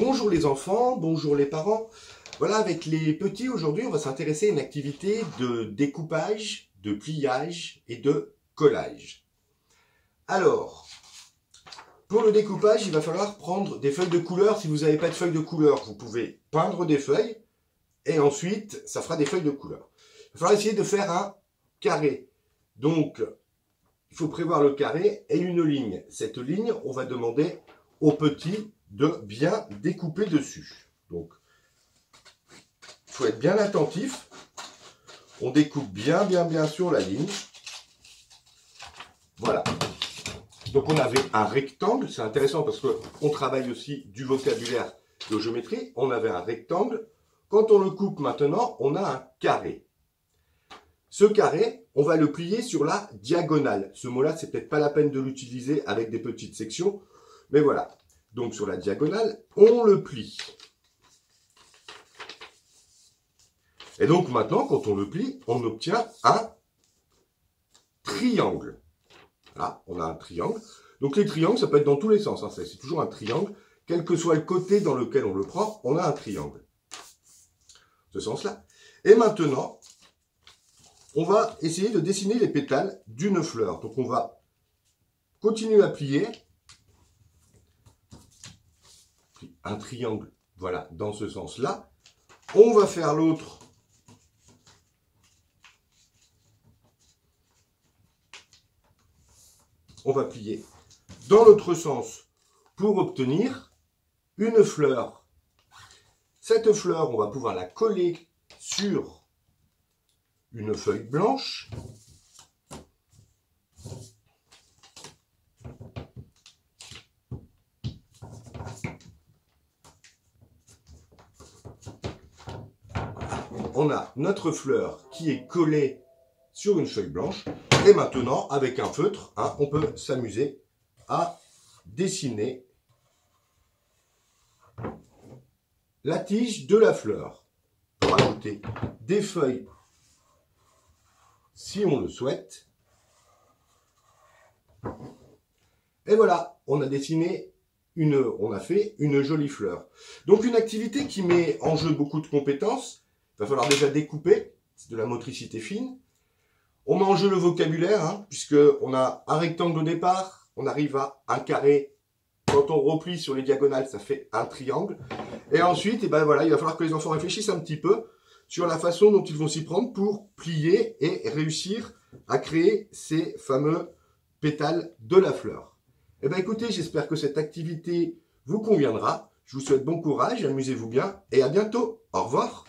Bonjour les enfants, bonjour les parents. Voilà, avec les petits aujourd'hui, on va s'intéresser à une activité de découpage, de pliage et de collage. Alors, pour le découpage, il va falloir prendre des feuilles de couleur. Si vous n'avez pas de feuilles de couleur, vous pouvez peindre des feuilles et ensuite, ça fera des feuilles de couleur. Il va falloir essayer de faire un carré. Donc, il faut prévoir le carré et une ligne. Cette ligne, on va demander aux petits de bien découper dessus. Donc, il faut être bien attentif. On découpe bien sur la ligne. Voilà. Donc, on avait un rectangle. C'est intéressant parce qu'on travaille aussi du vocabulaire de géométrie. On avait un rectangle. Quand on le coupe maintenant, on a un carré. Ce carré, on va le plier sur la diagonale. Ce mot-là, c'est peut-être pas la peine de l'utiliser avec des petites sections. Mais voilà. Donc, sur la diagonale, on le plie. Et donc, maintenant, quand on le plie, on obtient un triangle. Voilà, on a un triangle. Donc, les triangles, ça peut être dans tous les sens. Hein. C'est toujours un triangle. Quel que soit le côté dans lequel on le prend, on a un triangle. Ce sens-là. Et maintenant, on va essayer de dessiner les pétales d'une fleur. Donc, on va continuer à plier. Un triangle, voilà, dans ce sens-là. On va faire l'autre. On va plier dans l'autre sens pour obtenir une fleur. Cette fleur, on va pouvoir la coller sur une feuille blanche. On a notre fleur qui est collée sur une feuille blanche. Et maintenant, avec un feutre, hein, on peut s'amuser à dessiner la tige de la fleur. On va rajouter des feuilles si on le souhaite. Et voilà, on a dessiné on a fait une jolie fleur. Donc une activité qui met en jeu beaucoup de compétences. Il va falloir déjà découper, c'est de la motricité fine. On met en jeu le vocabulaire, hein, puisqu'on a un rectangle au départ, on arrive à un carré. Quand on replie sur les diagonales, ça fait un triangle. Et ensuite, ben voilà, il va falloir que les enfants réfléchissent un petit peu sur la façon dont ils vont s'y prendre pour plier et réussir à créer ces fameux pétales de la fleur. Eh bien écoutez, j'espère que cette activité vous conviendra. Je vous souhaite bon courage, amusez-vous bien et à bientôt. Au revoir.